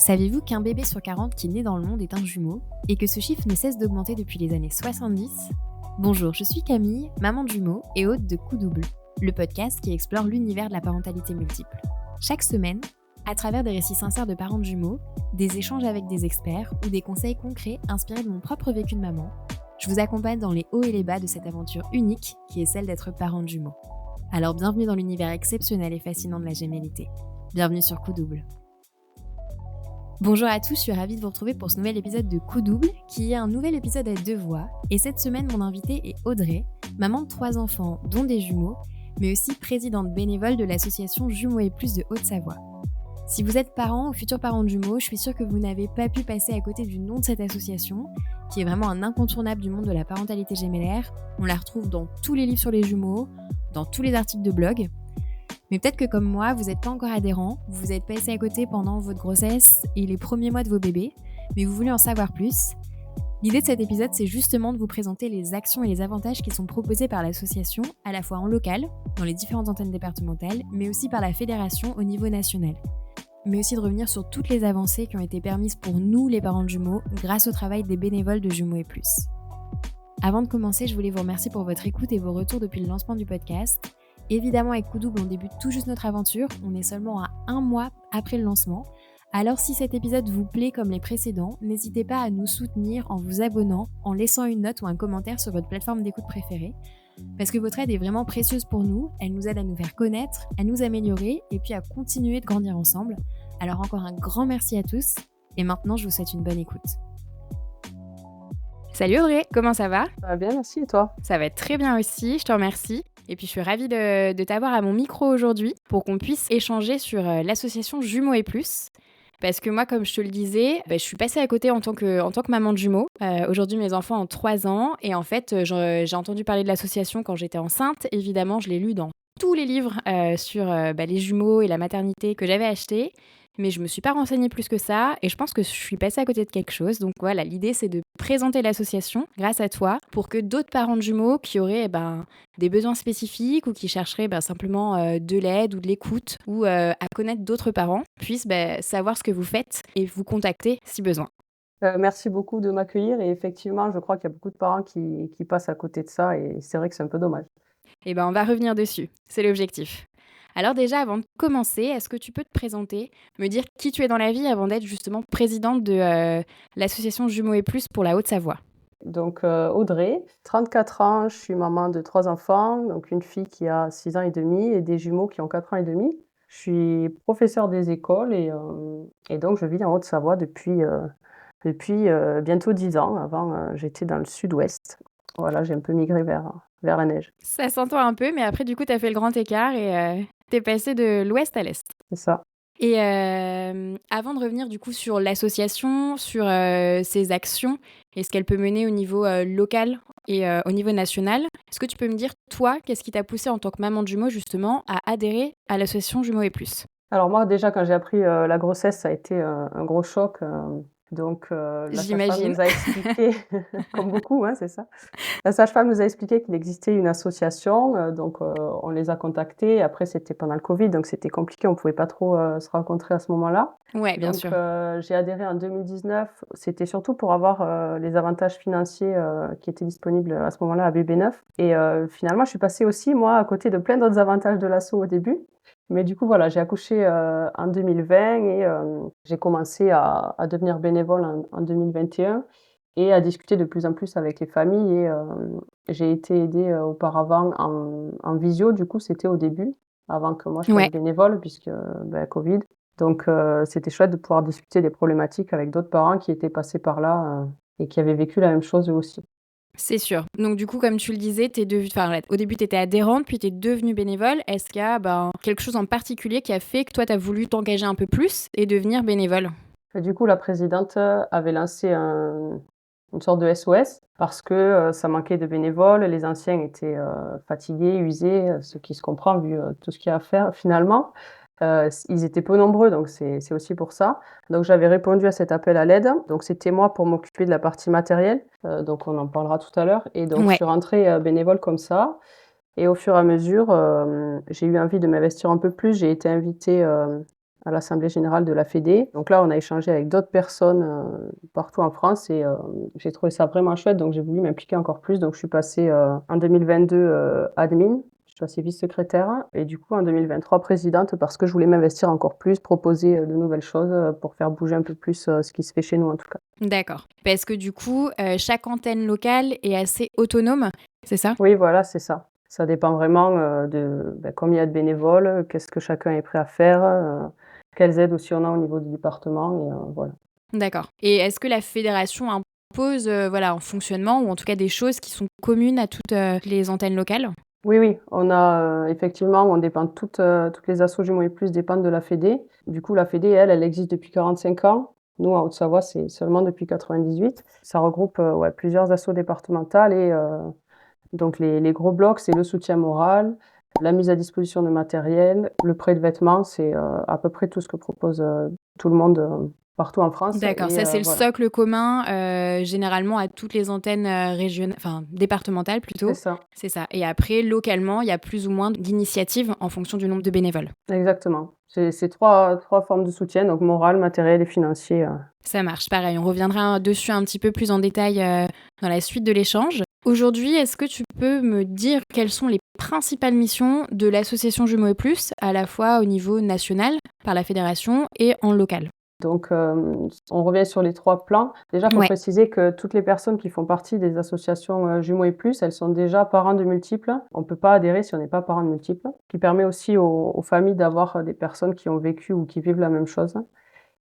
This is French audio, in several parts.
Saviez-vous qu'un bébé sur 40 qui naît dans le monde est un jumeau et que ce chiffre ne cesse d'augmenter depuis les années 70? Bonjour, je suis Camille, maman de jumeaux et hôte de Coup Double, le podcast qui explore l'univers de la parentalité multiple. Chaque semaine, à travers des récits sincères de parents de jumeaux, des échanges avec des experts ou des conseils concrets inspirés de mon propre vécu de maman, je vous accompagne dans les hauts et les bas de cette aventure unique qui est celle d'être parent de jumeaux. Alors bienvenue dans l'univers exceptionnel et fascinant de la gémellité. Bienvenue sur Coup Double. Bonjour à tous, je suis ravie de vous retrouver pour ce nouvel épisode de Coup Double, qui est un nouvel épisode à deux voix. Et cette semaine, mon invitée est Audrey, maman de 3 enfants, dont des jumeaux, mais aussi présidente bénévole de l'association Jumeaux et Plus de Haute-Savoie. Si vous êtes parent ou futur parent de jumeaux, je suis sûre que vous n'avez pas pu passer à côté du nom de cette association, qui est vraiment un incontournable du monde de la parentalité gémellaire. On la retrouve dans tous les livres sur les jumeaux, dans tous les articles de blog. Mais peut-être que comme moi, vous n'êtes pas encore adhérent, vous êtes passé à côté pendant votre grossesse et les premiers mois de vos bébés, mais vous voulez en savoir plus. L'idée de cet épisode, c'est justement de vous présenter les actions et les avantages qui sont proposés par l'association, à la fois en local, dans les différentes antennes départementales, mais aussi par la fédération au niveau national. Mais aussi de revenir sur toutes les avancées qui ont été permises pour nous, les parents de jumeaux, grâce au travail des bénévoles de Jumeaux et Plus. Avant de commencer, je voulais vous remercier pour votre écoute et vos retours depuis le lancement du podcast. Évidemment, avec Coup Double, on débute tout juste notre aventure, on est seulement à 1 mois après le lancement. Alors si cet épisode vous plaît comme les précédents, n'hésitez pas à nous soutenir en vous abonnant, en laissant une note ou un commentaire sur votre plateforme d'écoute préférée. Parce que votre aide est vraiment précieuse pour nous, elle nous aide à nous faire connaître, à nous améliorer et puis à continuer de grandir ensemble. Alors encore un grand merci à tous, et maintenant je vous souhaite une bonne écoute. Salut Audrey, comment ça va? Ça va bien, merci, et toi? Ça va très bien aussi, je te remercie. Et puis je suis ravie de t'avoir à mon micro aujourd'hui pour qu'on puisse échanger sur l'association Jumeaux et Plus. Parce que moi, comme je te le disais, je suis passée à côté en tant que maman de jumeaux. Aujourd'hui, mes enfants ont 3 ans. Et en fait, j'ai entendu parler de l'association quand j'étais enceinte. Évidemment, je l'ai lu dans tous les livres sur les jumeaux et la maternité que j'avais achetés. Mais je me suis pas renseignée plus que ça. Et je pense que je suis passée à côté de quelque chose. Donc voilà, l'idée, c'est de présenter l'association grâce à toi pour que d'autres parents de jumeaux qui auraient des besoins spécifiques ou qui chercheraient simplement de l'aide ou de l'écoute ou à connaître d'autres parents puissent savoir ce que vous faites et vous contacter si besoin. Merci beaucoup de m'accueillir et effectivement, je crois qu'il y a beaucoup de parents qui passent à côté de ça et c'est vrai que c'est un peu dommage. Et on va revenir dessus, c'est l'objectif. Alors déjà, avant de commencer, est-ce que tu peux te présenter, me dire qui tu es dans la vie avant d'être justement présidente de l'association Jumeaux et Plus pour la Haute-Savoie? Donc Audrey, 34 ans, je suis maman de 3 enfants, donc une fille qui a 6 ans et demi et des jumeaux qui ont 4 ans et demi. Je suis professeure des écoles et donc je vis en Haute-Savoie depuis bientôt 10 ans. Avant, j'étais dans le sud-ouest. Voilà, j'ai un peu migré vers la neige. Ça s'entend un peu, mais après, du coup, tu as fait le grand écart et tu es passé de l'ouest à l'est. C'est ça. Et avant de revenir du coup sur l'association, sur ses actions et ce qu'elle peut mener au niveau local et au niveau national, est-ce que tu peux me dire, toi, qu'est-ce qui t'a poussé en tant que maman de jumeaux justement à adhérer à l'association Jumeaux et Plus? Alors moi, déjà, quand j'ai appris la grossesse, ça a été un gros choc. Donc la sage-femme J'imagine. nous a expliqué, comme beaucoup, hein, c'est ça. La sage-femme nous a expliqué qu'il existait une association, donc on les a contactés. Après, c'était pendant le Covid, donc c'était compliqué, on pouvait pas trop se rencontrer à ce moment-là. Ouais, bien Donc sûr. j'ai adhéré en 2019. C'était surtout pour avoir les avantages financiers qui étaient disponibles à ce moment-là à BB9. Et finalement, je suis passée aussi, moi, à côté de plein d'autres avantages de l'asso au début. Mais du coup, voilà, j'ai accouché en 2020 et j'ai commencé à devenir bénévole en 2021 et à discuter de plus en plus avec les familles. Et j'ai été aidée auparavant en visio, du coup, c'était au début, avant que moi je fasse Ouais. bénévole, puisque Covid. Donc c'était chouette de pouvoir discuter des problématiques avec d'autres parents qui étaient passés par là et qui avaient vécu la même chose eux aussi. C'est sûr. Donc du coup, comme tu le disais, au début, tu étais adhérente, puis tu es devenue bénévole. Est-ce qu'il y a quelque chose en particulier qui a fait que toi, tu as voulu t'engager un peu plus et devenir bénévole? Et du coup, la présidente avait lancé une sorte de SOS parce que ça manquait de bénévoles, les anciens étaient fatigués, usés, ce qui se comprend vu tout ce qu'il y a à faire finalement. Ils étaient peu nombreux, donc c'est aussi pour ça. Donc j'avais répondu à cet appel à l'aide. Donc c'était moi pour m'occuper de la partie matérielle, donc on en parlera tout à l'heure. Et donc je Ouais. suis rentrée bénévole comme ça. Et au fur et à mesure, j'ai eu envie de m'investir un peu plus. J'ai été invitée à l'assemblée générale de la Fédé. Donc là, on a échangé avec d'autres personnes partout en France et j'ai trouvé ça vraiment chouette, donc j'ai voulu m'impliquer encore plus. Donc je suis passée en 2022 admin. Je suis passée vice-secrétaire et du coup en 2023 présidente parce que je voulais m'investir encore plus, proposer de nouvelles choses pour faire bouger un peu plus ce qui se fait chez nous en tout cas. D'accord. Parce que du coup, chaque antenne locale est assez autonome, c'est ça? Oui, voilà, c'est ça. Ça dépend vraiment combien il y a de bénévoles, qu'est-ce que chacun est prêt à faire, quelles aides aussi on a au niveau du département et voilà. D'accord. Et est-ce que la fédération impose, un fonctionnement ou en tout cas des choses qui sont communes à toutes, les antennes locales? Oui, oui, on a, effectivement, on dépend toutes les assos Jumeaux et Plus dépendent de la Fédé. Du coup, la Fédé, elle existe depuis 45 ans. Nous, en Haute-Savoie, c'est seulement depuis 98. Ça regroupe, plusieurs assos départementales et donc les gros blocs, c'est le soutien moral, la mise à disposition de matériel, le prêt de vêtements, c'est, à peu près tout ce que propose, tout le monde, partout en France D'accord, et ça c'est le voilà. socle commun, généralement à toutes les antennes, départementales C'est plutôt, ça, c'est ça. Et après localement, il y a plus ou moins d'initiatives en fonction du nombre de bénévoles. exactement. C'est trois formes de soutien, donc moral, matériel et financier. Ça marche, pareil, on reviendra dessus un petit peu plus en détail, dans la suite de l'échange. Aujourd'hui, est-ce que tu peux me dire quelles sont les principales missions de l'association Jumeaux et Plus, à la fois au niveau national, par la fédération et en local? Donc, on revient sur les 3 plans. Déjà, il faut Ouais, préciser que toutes les personnes qui font partie des associations, Jumeaux et Plus, elles sont déjà parents de multiples. On ne peut pas adhérer si on n'est pas parent de multiples. Ce qui permet aussi aux familles d'avoir, des personnes qui ont vécu ou qui vivent la même chose.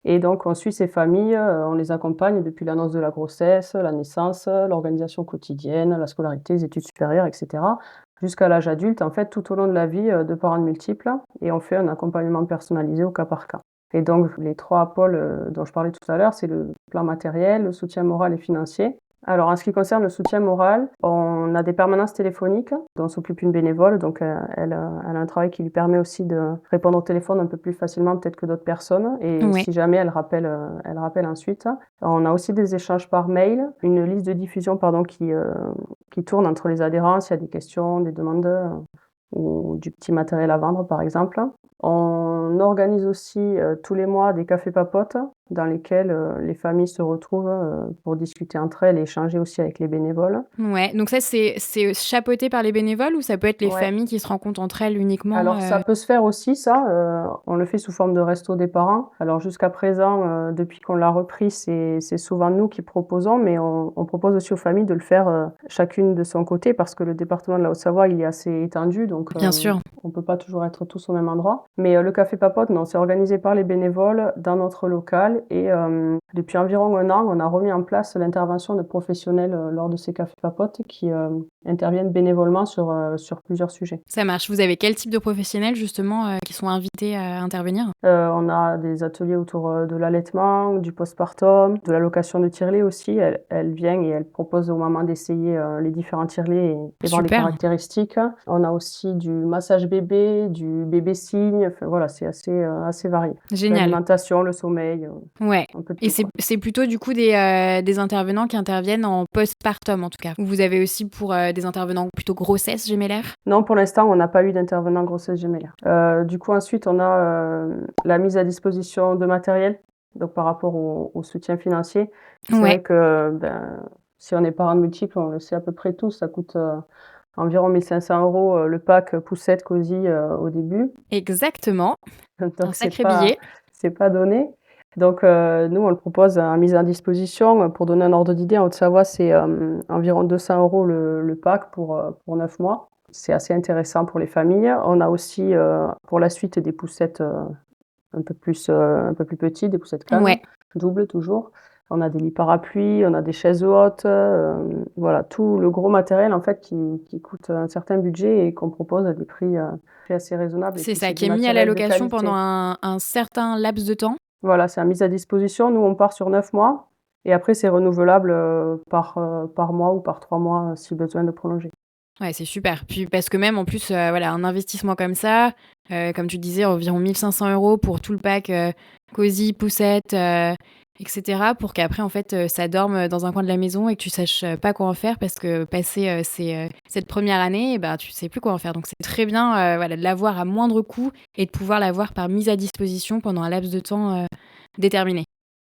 Et donc on suit ces familles, on les accompagne depuis l'annonce de la grossesse, la naissance, l'organisation quotidienne, la scolarité, les études supérieures et cetera, jusqu'à l'âge adulte, en fait, tout au long de la vie, de parents de multiples et on fait un accompagnement personnalisé au cas par cas. Et donc les 3 pôles, dont je parlais tout à l'heure, c'est le plan matériel, le soutien moral et financier. Alors en ce qui concerne le soutien moral, on a des permanences téléphoniques dont s'occupe une bénévole, donc elle a un travail qui lui permet aussi de répondre au téléphone un peu plus facilement peut-être que d'autres personnes et ouais. si jamais elle rappelle ensuite. On a aussi des échanges par mail, une liste de diffusion pardon qui tourne entre les adhérents s'il y a des questions, des demandes, ou du petit matériel à vendre par exemple. On organise aussi, tous les mois des cafés papotes dans lesquels, les familles se retrouvent, pour discuter entre elles et échanger aussi avec les bénévoles. Ouais, donc ça c'est chapeauté par les bénévoles ou ça peut être les Ouais. familles qui se rencontrent entre elles uniquement, Alors ça peut se faire aussi ça, on le fait sous forme de resto des parents. Alors jusqu'à présent, depuis qu'on l'a repris, c'est souvent nous qui proposons, mais on propose aussi aux familles de le faire, chacune de son côté parce que le département de la Haute-Savoie, il est assez étendu donc Bien sûr. on peut pas toujours être tous au même endroit. Mais, le café papote, non, c'est organisé par les bénévoles dans notre local et depuis environ 1 an, on a remis en place l'intervention de professionnels, lors de ces cafés papotes qui, interviennent bénévolement sur plusieurs sujets. Ça marche. Vous avez quel type de professionnels justement, qui sont invités à intervenir? On a des ateliers autour, de l'allaitement, du postpartum, de l'allocation de tire-lait aussi. Elle vient et elle propose aux mamans d'essayer, les différents tire-laits et voir les Super, caractéristiques. On a aussi du massage bébé, du bébé signe, enfin voilà, c'est assez varié. génial. L'alimentation, le sommeil, Ouais, un peu de et tout, c'est quoi. c'est plutôt du coup des intervenants qui interviennent en postpartum en tout cas? Ou vous avez aussi pour, des intervenants plutôt grossesse gémellaire? Non, pour l'instant, on n'a pas eu d'intervenant grossesse gémellaire. Du coup, ensuite, on a, la mise à disposition de matériel, donc par rapport au soutien financier. C'est Ouais, vrai que, si on est parent de multiples, on le sait à peu près tous, ça coûte, environ 1 500 €, le pack poussette Cosy, au début. exactement, un Donc sacré billet. c'est pas donné. Donc nous, on le propose en mise à disposition. Pour donner un ordre d'idée, en Haute-Savoie, c'est, environ 200 € le pack pour 9 mois. C'est assez intéressant pour les familles. On a aussi, pour la suite des poussettes, un peu plus petites, des poussettes cannes, Ouais, doubles toujours. On a des lits parapluies, on a des chaises hautes, voilà, tout le gros matériel en fait qui coûte un certain budget et qu'on propose à des prix assez raisonnables et c'est puis ça, c'est qui du est mis à la matériel de location pendant qualité. un certain laps de temps? Voilà, c'est à mise à disposition. Nous, on part sur 9 mois et après c'est renouvelable, par mois ou par 3 mois, si besoin de prolonger. Ouais, c'est super. Puis parce que même en plus, voilà, un investissement comme ça, comme tu disais, environ 1 500 € pour tout le pack, cosy, poussette, et cetera, pour qu'après, en fait, ça dorme dans un coin de la maison et que tu saches, pas quoi en faire parce que passé, cette première année, et bah, tu sais plus quoi en faire. Donc c'est très bien, voilà, de l'avoir à moindre coût et de pouvoir l'avoir par mise à disposition pendant un laps de temps, déterminé.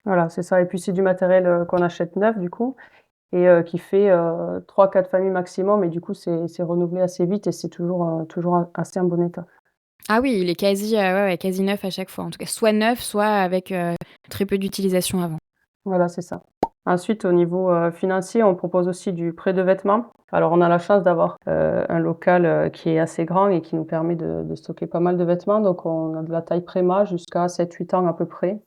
Voilà, c'est ça et puis c'est du matériel, qu'on achète neuf du coup et qui fait, 3-4 familles maximum et du coup c'est renouvelé assez vite et c'est toujours assez en bon état. Ah oui, il est quasi, ouais, ouais, quasi neuf à chaque fois. En tout cas, soit neuf, soit avec, très peu d'utilisation avant. Voilà, c'est ça. Ensuite, au niveau, financier, on propose aussi du prêt de vêtements. Alors, on a la chance d'avoir, un local, qui est assez grand et qui nous permet de stocker pas mal de vêtements. Donc on a de la taille Préma jusqu'à 7-8 ans à peu près.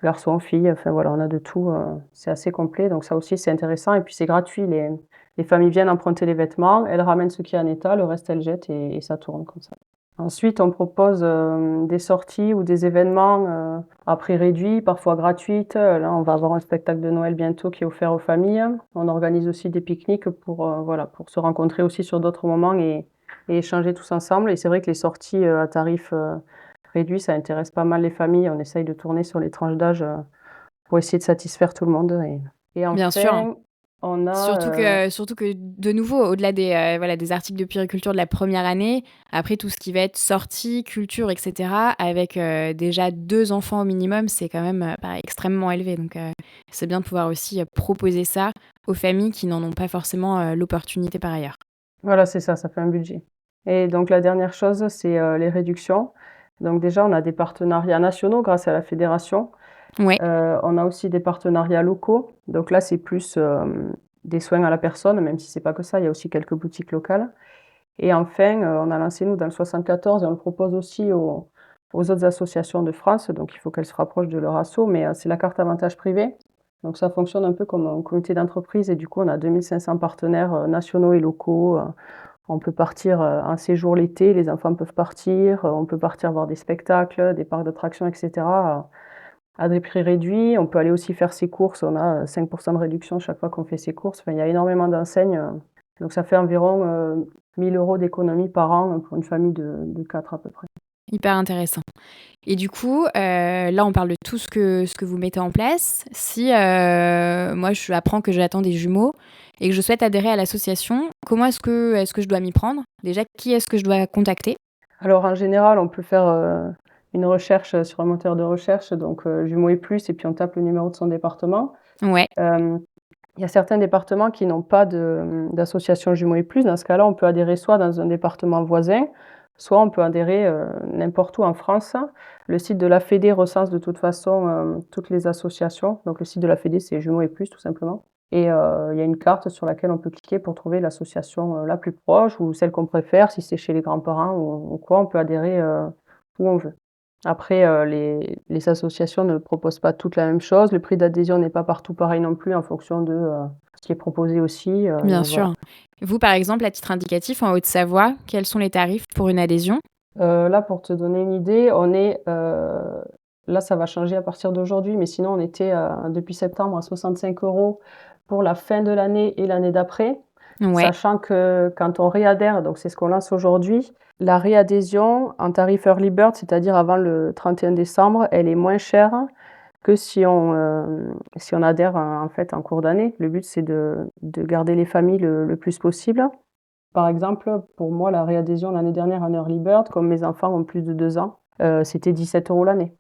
Garçons, filles, enfin voilà, on a de tout, c'est assez complet. Donc ça aussi, c'est intéressant et puis c'est gratuit. Les familles viennent emprunter les vêtements, elles ramènent ce qui est en état, le reste elles jettent et ça tourne comme ça. Ensuite, on propose, des sorties ou des événements, à prix réduit, parfois gratuites. Là, on va avoir un spectacle de Noël bientôt qui est offert aux familles. On organise aussi des pique-niques pour, voilà, pour se rencontrer aussi sur d'autres moments et échanger tous ensemble et c'est vrai que les sorties, à tarif, réduit, ça intéresse pas mal les familles. On essaye de tourner sur les tranches d'âge, pour essayer de satisfaire tout le monde et Bien sûr, hein. enfin, on Surtout a, que de nouveau, au-delà des, voilà, des articles de puériculture de la première année, après tout ce qui va être sortie, culture et cetera, avec, déjà 2 enfants au minimum, c'est quand même, pareil, extrêmement élevé. Donc, c'est bien de pouvoir aussi, proposer ça aux familles qui n'en ont pas forcément, l'opportunité par ailleurs. voilà, c'est ça, ça fait un budget et donc la dernière chose, c'est, les réductions. Donc déjà, on a des partenariats nationaux grâce à la fédération. Ouais, On a aussi des partenariats locaux. Donc là, c'est plus, des soins à la personne, même si c'est pas que ça, il y a aussi quelques boutiques locales et enfin, on a lancé nous dans le 74 et on le propose aussi aux autres associations de France, donc il faut qu'elles se rapprochent de leur asso, mais, c'est la carte avantage privé. Donc ça fonctionne un peu comme un comité d'entreprise et du coup, on a 2 500 partenaires, nationaux et locaux. On peut partir, en séjour l'été, les enfants peuvent partir, on peut partir voir des spectacles, des parcs d'attractions et cetera, à des prix réduits. On peut aller aussi faire ses courses, on a, 5 de réduction chaque fois qu'on fait ses courses. Enfin, il y a énormément d'enseignes, donc ça fait environ, 1 000 € d'économie par an, pour une famille de 4 à peu près. hyper intéressant. Et du coup, là, on parle de tout ce que vous mettez en place. Si, moi, je apprends que j'attends des jumeaux et que je souhaite adhérer à l'association, comment est-ce que je dois m'y prendre? Déjà, qui est-ce que je dois contacter? Alors en général, on peut faire, une recherche, sur un moteur de recherche, donc Jumeaux et plus et puis on tape le numéro de son département. Ouais, Hem, il y a certains départements qui n'ont pas d'association Jumeaux et plus. Dans ce cas-là, on peut adhérer soit dans un département voisin, soit on peut adhérer, n'importe où en France. Le site de la fédé recense de toute façon, toutes les associations. Donc le site de la fédé, c'est Jumeaux et plus tout simplement et il y a une carte sur laquelle on peut cliquer pour trouver l'association, la plus proche ou celle qu'on préfère. Si c'est chez les grands-parents ou quoi, on peut adhérer, où on veut. Après, les associations ne proposent pas toutes la même chose. Le prix d'adhésion n'est pas partout pareil non plus en fonction de, ce qui est proposé aussi, bien donc voilà. sûr. Vous, par exemple, à titre indicatif, en Haute-Savoie, quels sont les tarifs pour une adhésion? Là, pour te donner une idée, on est, là, ça va changer à partir d'aujourd'hui, mais sinon on était, depuis septembre à 65 € pour la fin de l'année et l'année d'après. Ouais, Sachant que quand on réadhère, donc c'est ce qu'on lance aujourd'hui, la réadhésion en tarif Early Bird, c'est-à-dire avant le 31 décembre, elle est moins chère que si on adhère, en fait, en cours d'année. Le but, c'est de garder les familles le plus possible. Par exemple, pour moi, la réadhésion l'année dernière en Early Bird, comme mes enfants ont plus de 2 ans, c'était 17 € l'année.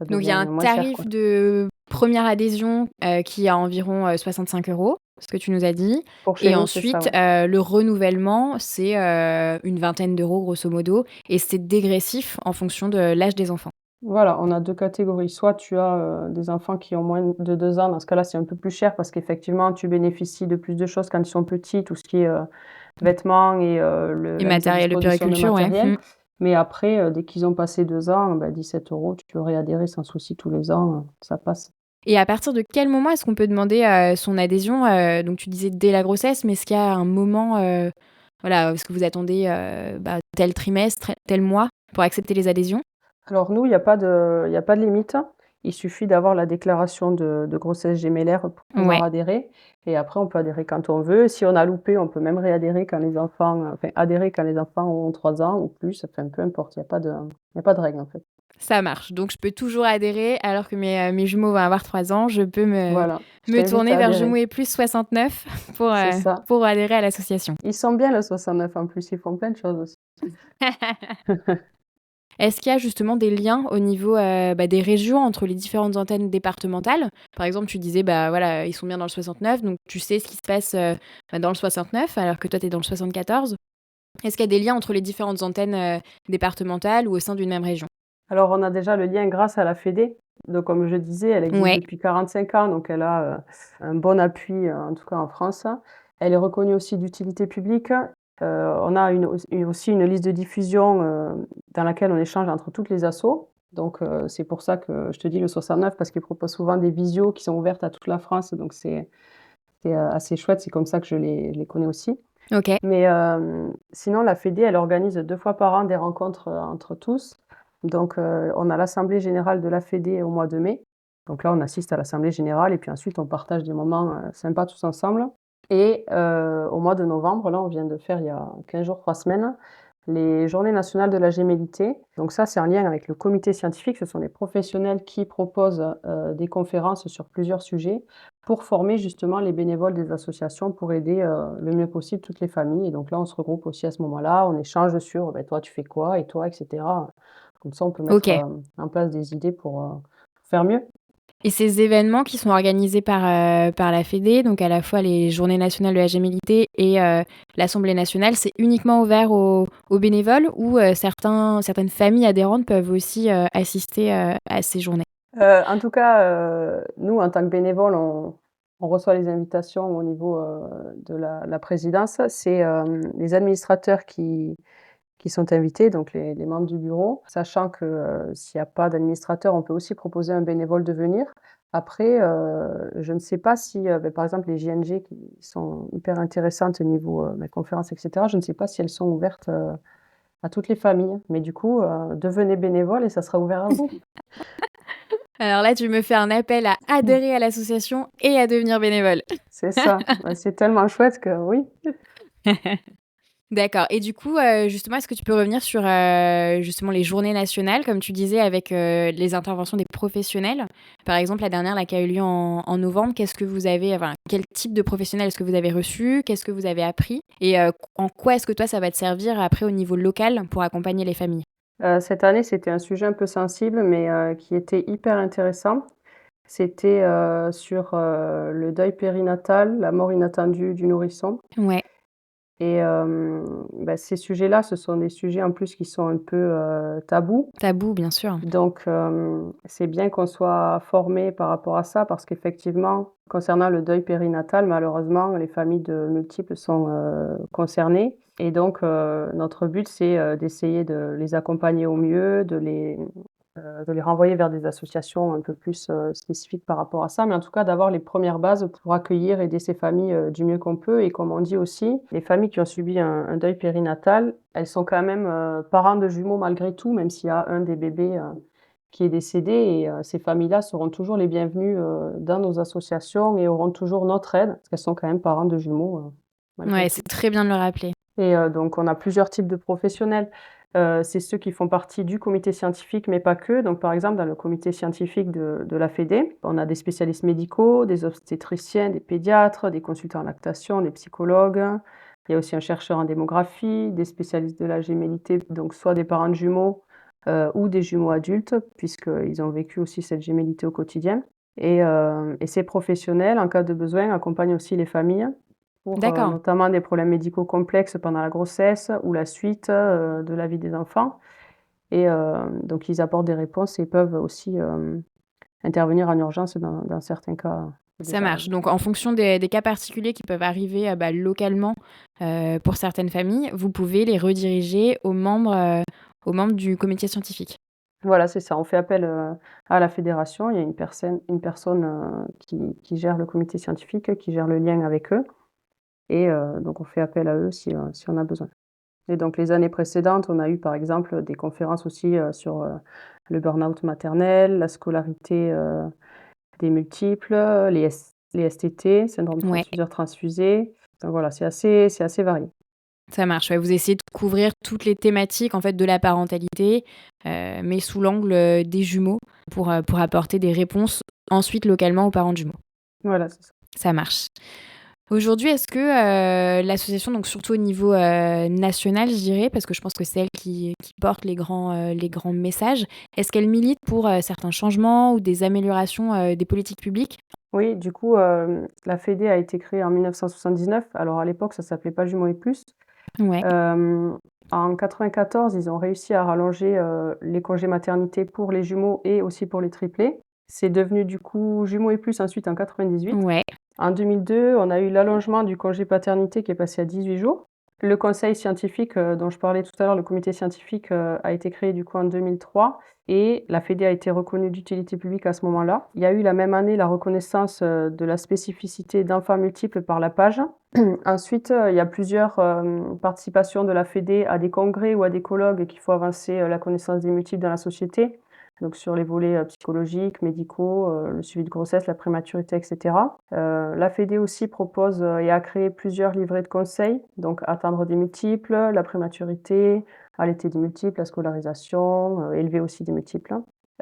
Ça donc il y devient a un moins cher, tarif quoi. de première adhésion, qui est à environ, 65 €, ce que tu nous as dit Pour chez et nous, c'est ça, ensuite, ouais. le renouvellement, c'est, une vingtaine d'euros grosso modo et c'est dégressif en fonction de l'âge des enfants. Voilà, on a 2 catégories. Soit tu as, des enfants qui ont moins de 2 ans, dans ce cas-là, c'est un peu plus cher parce qu'effectivement, tu bénéficies de plus de choses quand ils sont petits, tout ce qui est, vêtements et Et la mise à matériel de disposition de puériculture, ouais. matériel. Mmh. Mais après, dès qu'ils ont passé 2 ans, bah, 17 €, tu peux réadhérer sans souci tous les ans, ça passe. Et à partir de quel moment est-ce qu'on peut demander, son adhésion? Donc tu disais dès la grossesse, mais est-ce qu'il y a un moment, voilà, est-ce que vous attendez, bah, tel trimestre, tel mois pour accepter les adhésions? Alors nous, il y a pas de limite. Il suffit d'avoir la déclaration de grossesse gémellaire pour pouvoir Ouais, adhérer et après on peut adhérer quand on veut. Si on a loupé, on peut même réadhérer quand les enfants, enfin adhérer quand les enfants ont 3 ans ou plus, enfin peu importe, il y a pas de règle en fait. ça marche. Donc je peux toujours adhérer alors que mes jumeaux vont avoir 3 ans, je peux Voilà, je me t'invite tourner à vers Jumeaux adhérer. et Plus 69 C'est ça. pour adhérer à l'association. Ils sont bien le 69 en plus, ils font plein de choses aussi. Est-ce qu'il y a justement des liens au niveau, des régions entre les différentes antennes départementales? Par exemple, tu disais, bah, voilà, ils sont bien dans le 69, donc tu sais ce qui se passe, dans le 69 alors que toi tu es dans le 74. Est-ce qu'il y a des liens entre les différentes antennes, départementales ou au sein d'une même région? Alors on a déjà le lien grâce à la fédé. Donc comme je disais, elle existe Ouais, depuis 45 ans, donc elle a, un bon appui, en tout cas en France. Elle est reconnue aussi d'utilité publique. On a aussi une liste de diffusion, dans laquelle on échange entre toutes les assos. Donc c'est pour ça que je te dis le 69 parce qu'ils proposent souvent des visios qui sont ouvertes à toute la France, donc c'est assez chouette. C'est comme ça que je les connais aussi. OK. Mais sinon la fédé, elle organise 2 fois par an des rencontres, entre tous. Donc on a l'assemblée générale de la fédé au mois de mai. Donc là, on assiste à l'assemblée générale et puis ensuite on partage des moments, sympas tous ensemble et au mois de novembre, là, on vient de faire il y a 15 jours, 3 semaines, les Journées nationales de la gémellité. Donc ça, c'est en lien avec le comité scientifique. Ce sont des professionnels qui proposent, des conférences sur plusieurs sujets pour former justement les bénévoles des associations pour aider, le mieux possible toutes les familles et donc là, on se regroupe aussi à ce moment-là. On échange sur, beh, toi, tu fais quoi et toi et cetera. Comme ça, on peut mettre, OK. en place des idées pour, faire mieux. Et ces événements qui sont organisés par la fédé, donc à la fois les Journées nationales de la gémellité et l'Assemblée nationale, c'est uniquement ouvert aux bénévoles ou certaines familles adhérentes peuvent aussi, assister, à ces journées? En tout cas, nous, en tant que bénévoles, on reçoit les invitations au niveau, de la présidence. C'est, les administrateurs qui sont invités, donc les membres du bureau, sachant que, s'il y a pas d'administrateur, on peut aussi proposer à un bénévole de venir. Après, je ne sais pas si, par exemple, les JNG qui sont hyper intéressantes au niveau, conférences et cetera, je ne sais pas si elles sont ouvertes, à toutes les familles. Mais du coup, devenez bénévole et ça sera ouvert à vous. Alors là, tu me fais un appel à adhérer à l'association et à devenir bénévole. C'est ça. Bah, c'est tellement chouette que oui. D'accord et du coup, justement, est-ce que tu peux revenir sur, justement les journées nationales, comme tu disais avec, les interventions des professionnels? Par exemple, la dernière là qui a eu lieu en novembre, qu'est-ce que vous avez enfin, quel type de professionnel est-ce que vous avez reçu? Qu'est-ce que vous avez appris? Et en quoi est-ce que toi, ça va te servir après au niveau local pour accompagner les familles? Cette année, c'était un sujet un peu sensible, mais qui était hyper intéressant. C'était, sur, le deuil périnatal, la mort inattendue du nourrisson Ouais, et ces sujets-là, ce sont des sujets en plus qui sont un peu, tabous. tabou, bien sûr. Donc c'est bien qu'on soit formés par rapport à ça parce qu'effectivement, concernant le deuil périnatal, malheureusement, les familles de multiples sont, concernées et donc notre but, c'est, d'essayer de les accompagner au mieux, de les renvoyer vers des associations un peu plus, spécifiques par rapport à ça, mais en tout cas d'avoir les premières bases pour accueillir, aider ces familles, du mieux qu'on peut et comme on dit aussi, les familles qui ont subi un deuil périnatal, elles sont quand même, parents de jumeaux malgré tout, même s'il y a un des bébés, qui est décédé et ces familles-là seront toujours les bienvenues, dans nos associations et auront toujours notre aide, parce qu'elles sont quand même parents de jumeaux, malgré Ouais, tout. c'est très bien de le rappeler. Et donc on a plusieurs types de professionnels. C'est ceux qui font partie du comité scientifique, mais pas que. Donc par exemple, dans le comité scientifique de la fédé, on a des spécialistes médicaux, des obstétriciens, des pédiatres, des consultants en lactation, des psychologues. Il y a aussi un chercheur en démographie, des spécialistes de la gémellité, donc soit des parents de jumeaux, ou des jumeaux adultes, puisqu'ils ont vécu aussi cette gémellité au quotidien. Et ces professionnels, en cas de besoin, accompagnent aussi les familles pour, D'accord. notamment des problèmes médicaux complexes pendant la grossesse ou la suite, de la vie des enfants et donc ils apportent des réponses et peuvent aussi, intervenir en urgence dans certains cas, Ça déjà marche. Donc en fonction des cas particuliers qui peuvent arriver, localement, pour certaines familles, vous pouvez les rediriger aux membres du comité scientifique? voilà, c'est ça. On fait appel, à la fédération. Il y a une personne, qui gère le comité scientifique, qui gère le lien avec eux et donc on fait appel à eux si on a besoin. Et donc les années précédentes, on a eu par exemple des conférences aussi, sur, le burn-out maternel, la scolarité, des multiples, les STT, syndrome Ouais, transfuseur-transfusé. Donc voilà, c'est assez varié. ça marche. Ouais, vous essayez de couvrir toutes les thématiques en fait de la parentalité, mais sous l'angle, des jumeaux pour apporter des réponses ensuite localement aux parents de jumeaux. Voilà, c'est ça. Ça marche. Aujourd'hui, est-ce que, l'association, donc surtout au niveau, national, je dirais, parce que je pense que c'est elle qui porte les grands messages, est-ce qu'elle milite pour, certains changements ou des améliorations, des politiques publiques? Oui, du coup, la Fédé a été créée en 1979. Alors à l'époque, ça s'appelait pas Jumeaux et Plus. Ouais, Hem, En 94, ils ont réussi à rallonger, les congés maternité pour les jumeaux et aussi pour les triplés. C'est devenu du coup Jumeaux et Plus ensuite en 98. ouais, En 2002, on a eu l'allongement du congé paternité qui est passé à 18 jours. Le conseil scientifique, dont je parlais tout à l'heure, le comité scientifique, a été créé du coup en 2003 et la Fédé a été reconnue d'utilité publique à ce moment-là. Il y a eu la même année la reconnaissance, de la spécificité d'enfants multiples par la PAGE. Ensuite, il y a plusieurs, participations de la Fédé à des congrès ou à des colloques qui font avancer, la connaissance des multiples dans la société. Donc sur les volets, psychologiques, médicaux, le suivi de grossesse, la prématurité et cetera. La Fédé aussi propose, et a créé plusieurs livrets de conseils, donc atteindre des multiples, la prématurité, allaiter des multiples, la scolarisation, élever aussi des multiples.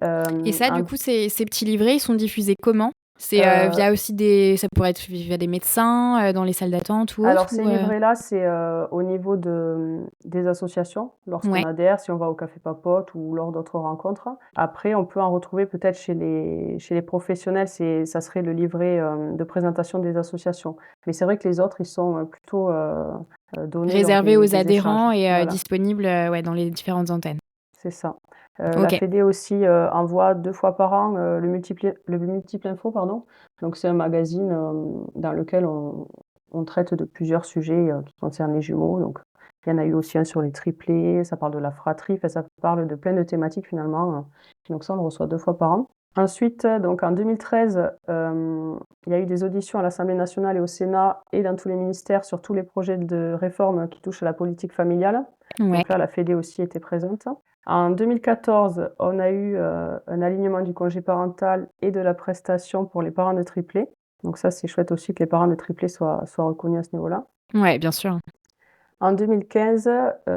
et ça, du Un coup, ces petits livrets, ils sont diffusés comment? C'est, heu via aussi des ça pourrait être via des médecins, dans les salles d'attente ou autres Alors ces ou? livrets-là, c'est, au niveau des associations, lorsqu'on Ouais, adhère, si on va au Café Papote ou lors d'autres rencontres. Après, on peut en retrouver peut-être chez les professionnels, ça serait le livret, de présentation des associations. Mais c'est vrai que les autres, ils sont, plutôt, donnés lors réservé des aux des échanges. adhérents et Voilà, disponible, ouais, dans les différentes antennes. c'est ça. La OK. Fédé aussi, envoie 2 fois par an, le Multiple Info, pardon. Donc c'est un magazine, dans lequel on traite de plusieurs sujets, qui concernent les jumeaux. Donc il y en a eu aussi un sur les triplés, ça parle de la fratrie, enfin ça parle de plein de thématiques finalement, donc ça on le reçoit 2 fois par an. Ensuite, donc en 2013, il y a eu des auditions à l'Assemblée nationale et au Sénat et dans tous les ministères sur tous les projets de réforme qui touchent à la politique familiale. Ouais. Donc là, la Fédé aussi était présente. En 2014, on a eu, un alignement du congé parental et de la prestation pour les parents de triplés. Donc ça, c'est chouette aussi que les parents de triplés soient reconnus à ce niveau-là. Ouais, bien sûr. En 2015,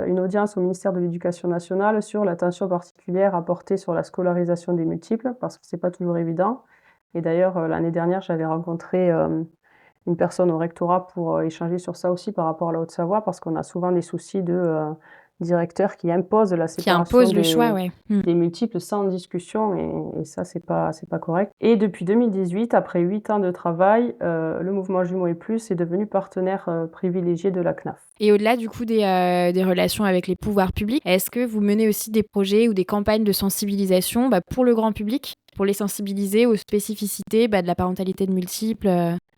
une audience au ministère de l'Éducation nationale sur l'attention particulière à porter sur la scolarisation des multiples, parce que c'est pas toujours évident. Et d'ailleurs, l'année dernière, j'avais rencontré, une personne au rectorat pour, échanger sur ça aussi par rapport à la Haute-Savoie, parce qu'on a souvent des soucis de, directeurs qui imposent la Qui séparation impose le choix, des ouais. multiples sans discussion et ça, c'est pas correct. Et depuis 2018, après 8 ans de travail, le mouvement Jumeaux et Plus est devenu partenaire, privilégié de la CNAF. Et au-delà du coup des relations avec les pouvoirs publics, est-ce que vous menez aussi des projets ou des campagnes de sensibilisation, pour le grand public? Pour les sensibiliser aux spécificités, de la parentalité de multiples,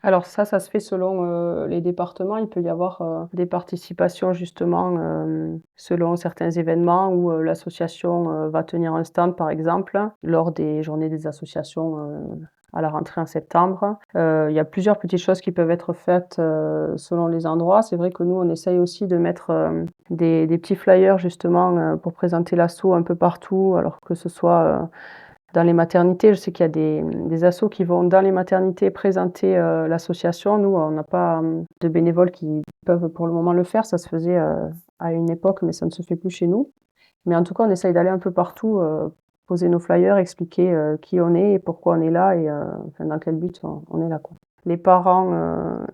Alors ça se fait selon, les départements. Il peut y avoir, des participations justement, selon certains événements où, l'association, va tenir un stand par exemple, lors des journées des associations, à la rentrée en septembre. Il y a plusieurs petites choses qui peuvent être faites, selon les endroits. C'est vrai que nous, on essaye aussi de mettre, des petits flyers justement, pour présenter l'asso un peu partout, alors que ce soit, dans les maternités. Je sais qu'il y a des assos qui vont dans les maternités présenter, l'association. Nous, on n'a pas, de bénévoles qui peuvent pour le moment le faire. Ça se faisait, à une époque, mais ça ne se fait plus chez nous. Mais en tout cas, on essaye d'aller un peu partout, poser nos flyers, expliquer, qui on est et pourquoi on est là et enfin dans quel but on est là, quoi. Les parents,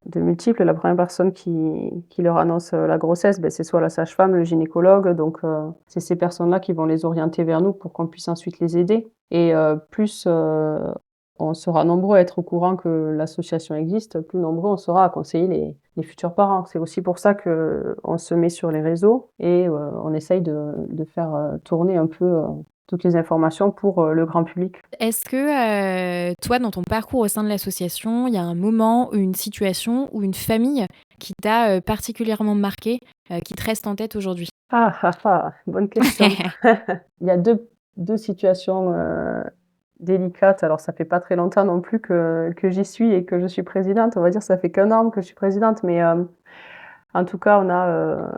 de multiples, la première personne qui leur annonce, la grossesse, c'est soit la sage-femme, le gynécologue, donc c'est ces personnes-là qui vont les orienter vers nous pour qu'on puisse ensuite les aider et plus, on sera nombreux à être au courant que l'association existe, plus nombreux on sera à conseiller les futurs parents. C'est aussi pour ça qu'on se met sur les réseaux et on essaye de faire, tourner un peu, toutes les informations pour, le grand public. est-ce que, toi, dans ton parcours au sein de l'association, il y a un moment ou une situation ou une famille qui t'a, particulièrement marqué, qui te reste en tête aujourd'hui? Ah, ah, ah, bonne question. Il y a deux situations, délicates. Alors ça fait pas très longtemps non plus que j'y suis et que je suis présidente. On va dire ça fait qu'1 an que je suis présidente, mais en tout cas, on a,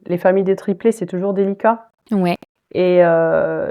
les familles des triplés, c'est toujours délicat. Ouais, Et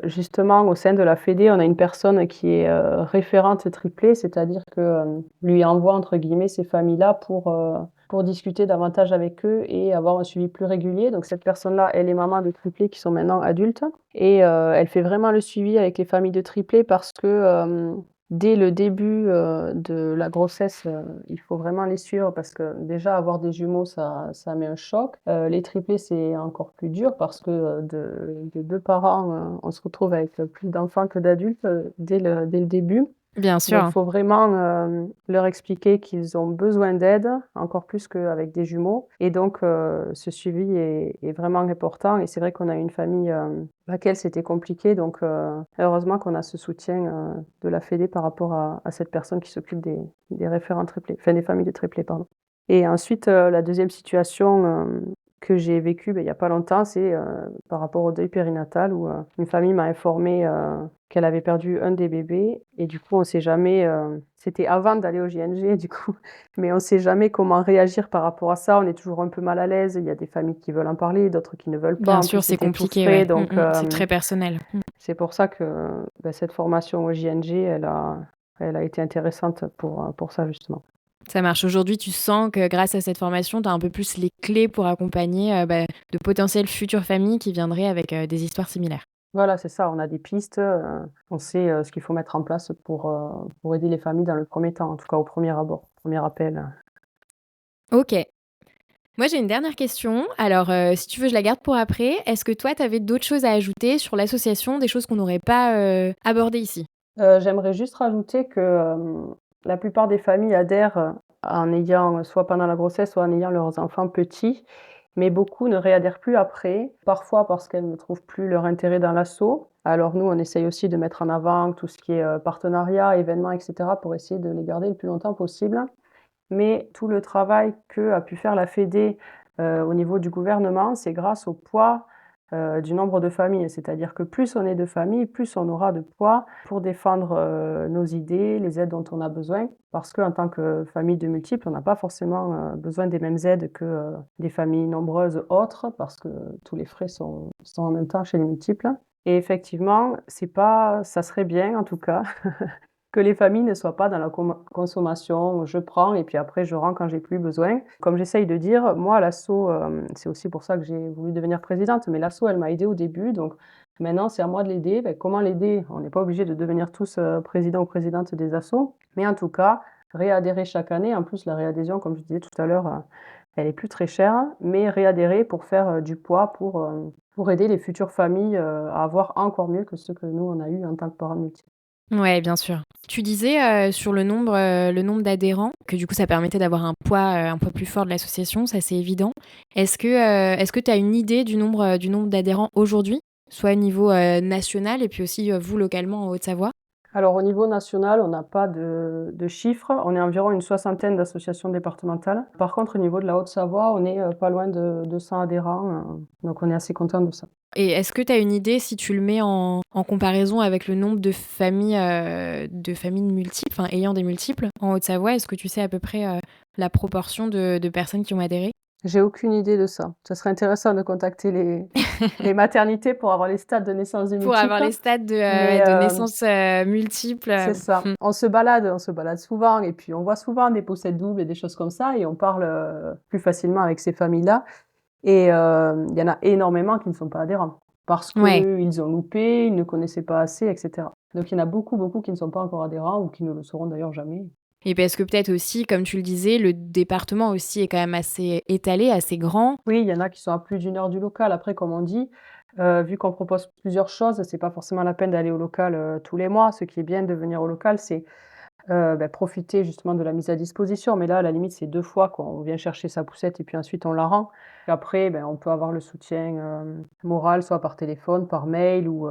justement au sein de la fédé, on a une personne qui est, référente triplée, c'est-à-dire que, lui envoie entre guillemets «ces familles-là» pour discuter davantage avec eux et avoir un suivi plus régulier. Donc cette personne-là, elle est maman de triplés qui sont maintenant adultes et elle fait vraiment le suivi avec les familles de triplés parce que, dès le début, de la grossesse, il faut vraiment les suivre parce que déjà avoir des jumeaux ça met un choc. Les triplés, c'est encore plus dur parce que, de 2 parents, on se retrouve avec, plus d'enfants que d'adultes, dès le début. Bien Donc sûr. faut vraiment, leur expliquer qu'ils ont besoin d'aide, encore plus qu'avec des jumeaux et donc ce suivi est vraiment important et c'est vrai qu'on a une famille, laquelle c'était compliqué donc heureusement qu'on a ce soutien, de la fédé par rapport à cette personne qui s'occupe des référents triplés, enfin des familles de triplés, pardon. Et ensuite, la deuxième situation, que j'ai vécue, il y a pas longtemps, c'est, par rapport au deuil périnatal où, une famille m'a informée, qu'elle avait perdu un des bébés et du coup, on sait jamais, c'était avant d'aller au JNG du coup, mais on sait jamais comment réagir par rapport à ça. On est toujours un peu mal à l'aise. Il y a des familles qui veulent en parler, d'autres qui ne veulent pas. Bien En plus, sûr, c'est c'était tout compliqué, ouais. frais donc C'est très personnel. c'est pour ça que, cette formation au JNG, elle a été intéressante pour ça justement. Ça marche. Aujourd'hui, tu sens que grâce à cette formation, tu as un peu plus les clés pour accompagner, de potentielles futures familles qui viendraient avec, des histoires similaires. Voilà, c'est ça, on a des pistes, on sait, ce qu'il faut mettre en place pour aider les familles dans le premier temps, en tout cas au premier abord, premier appel. OK. Moi, j'ai une dernière question. Alors, si tu veux, je la garde pour après. Est-ce que toi, tu avais d'autres choses à ajouter sur l'association, des choses qu'on n'aurait pas, abordées ici? J'aimerais juste rajouter que, la plupart des familles adhèrent, en ayant soit pendant la grossesse, soit en ayant leurs enfants petits, mais beaucoup ne réadhèrent plus après, parfois parce qu'elles ne trouvent plus leur intérêt dans l'asso. Alors nous, on essaye aussi de mettre en avant tout ce qui est, partenariat, événements et cetera pour essayer de les garder le plus longtemps possible. Mais tout le travail qu'a pu faire la fédé, au niveau du gouvernement, c'est grâce au poids, du nombre de familles. C'est-à-dire que plus on est de familles, plus on aura de poids pour défendre, nos idées, les aides dont on a besoin. Parce qu'en tant que famille de multiples, on n'a pas forcément, besoin des mêmes aides que, des familles nombreuses autres, parce que tous les frais sont en même temps chez les multiples. Et effectivement, c'est pas ça serait bien en tout cas que les familles ne soient pas dans la consommation, je prends et puis après je rends quand j'ai plus besoin. Comme j'essaye de dire, moi l'asso, c'est aussi pour ça que j'ai voulu devenir présidente, mais l'asso elle m'a aidée au début, donc maintenant c'est à moi de l'aider. Comment l'aider? On n'est pas obligé de devenir tous, président ou présidente des assos, mais en tout cas, réadhérer chaque année. En plus la réadhésion, comme je disais tout à l'heure, elle est plus très chère, mais réadhérer pour faire, du poids pour aider les futures familles, à avoir encore mieux que ce que nous on a eu en tant que parents multiples. Ouais, bien sûr. Tu disais, sur le nombre d'adhérents, que du coup, ça permettait d'avoir un poids plus fort de l'association, ça c'est évident. Est-ce que tu as une idée du nombre d'adhérents aujourd'hui? Soit au niveau, national et puis aussi, vous localement en Haute-Savoie? Alors au niveau national, on n'a pas de chiffres. On est environ une soixantaine d'associations départementales. Par contre, au niveau de la Haute-Savoie, on est, pas loin de 200 adhérents, donc on est assez content de ça. Et est-ce que tu as une idée si tu le mets en comparaison avec le nombre de familles multiples, enfin ayant des multiples en Haute-Savoie? Est-ce que tu sais à peu près, la proportion de personnes qui ont adhéré? J'ai aucune idée de ça. Ça serait intéressant de contacter les maternités pour avoir les stats de naissance des Pour avoir multiples, les stats mais ouais, de naissances, multiples, c'est ça. On se balade souvent et puis on voit souvent des poussettes doubles et des choses comme ça et on parle, plus facilement avec ces familles-là. Et il y en a énormément qui ne sont pas adhérents parce Ouais. qu'ils ont loupé, ils ne connaissaient pas assez et cetera. Donc il y en a beaucoup, beaucoup qui ne sont pas encore adhérents ou qui ne le seront d'ailleurs jamais. Et parce que peut-être aussi, comme tu le disais, le département aussi est quand même assez étalé, assez grand. Oui, il y en a qui sont à plus d'une heure du local. Après, comme on dit, vu qu'on propose plusieurs choses, c'est pas forcément la peine d'aller au local, tous les mois. Ce qui est bien de venir au local, c'est profiter justement de la mise à disposition, mais là, à la limite, c'est 2 fois, quoi. On vient chercher sa poussette et puis ensuite on la rend. Et après, on peut avoir le soutien, moral, soit par téléphone, par mail ou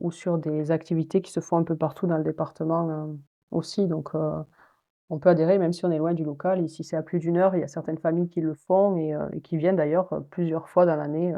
sur des activités qui se font un peu partout dans le département, aussi. Donc on peut adhérer même si on est loin du local. Ici, c'est à plus d'une heure. Il y a certaines familles qui le font et qui viennent d'ailleurs, plusieurs fois dans l'année,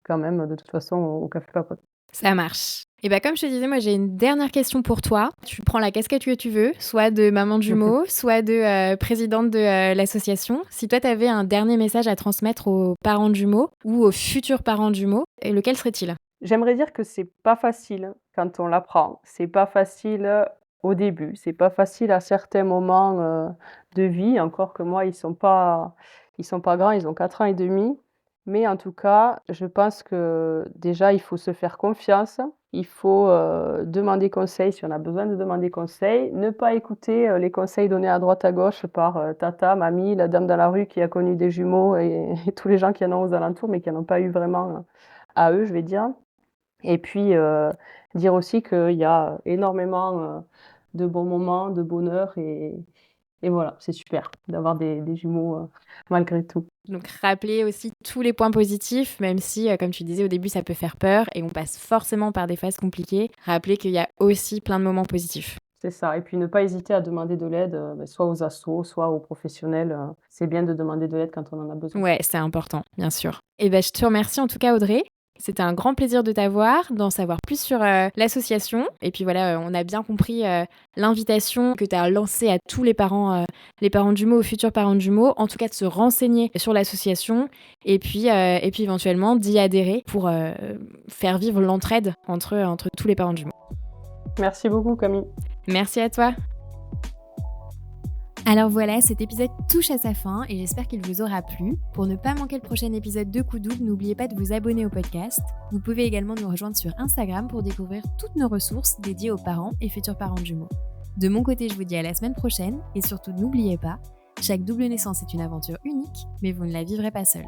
quand même, de toute façon, au Café Papote. Ça marche. Et bah, comme je te disais, moi, j'ai une dernière question pour toi. Tu prends la casquette que tu veux, soit de maman de jumeaux, soit de présidente de l'association. Si toi, tu avais un dernier message à transmettre aux parents de jumeaux ou aux futurs parents de jumeaux, et lequel serait-il? J'aimerais dire que c'est pas facile quand on l'apprend. C'est pas facile, au début. C'est pas facile à certains moments, de vie. Encore que moi, ils sont pas grands, ils ont 4 ans et demi. Mais en tout cas, je pense que déjà, il faut se faire confiance. Il faut, demander conseil si on a besoin de demander conseil. Ne pas écouter, les conseils donnés à droite à gauche par, tata, mamie, la dame dans la rue qui a connu des jumeaux et et tous les gens qui en ont aux alentours, mais qui en ont pas eu vraiment, à eux, je vais dire. Et puis, dire aussi qu'il y a énormément, de bons moments, de bonheur et voilà, c'est super d'avoir des jumeaux, malgré tout. Donc rappeler aussi tous les points positifs, même si, comme tu disais au début, ça peut faire peur et on passe forcément par des phases compliquées. Rappeler qu'il y a aussi plein de moments positifs. C'est ça et puis ne pas hésiter à demander de l'aide, soit aux assos, soit aux professionnels, c'est bien de demander de l'aide quand on en a besoin. Ouais, c'est important, bien sûr. Et ben, je te remercie en tout cas, Audrey. C'était un grand plaisir de t'avoir, d'en savoir plus sur l'association. Et puis voilà, on a bien compris l'invitation que tu as lancée à tous les parents de jumeaux, aux futurs parents de jumeaux, en tout cas de se renseigner sur l'association et puis éventuellement d'y adhérer pour faire vivre l'entraide entre tous les parents de jumeaux. Merci beaucoup Camille. Merci à toi. Alors voilà, cet épisode touche à sa fin et j'espère qu'il vous aura plu. Pour ne pas manquer le prochain épisode de Coup Double, n'oubliez pas de vous abonner au podcast. Vous pouvez également nous rejoindre sur Instagram pour découvrir toutes nos ressources dédiées aux parents et futurs parents de jumeaux. De mon côté, je vous dis à la semaine prochaine et surtout n'oubliez pas, chaque double naissance est une aventure unique, mais vous ne la vivrez pas seule.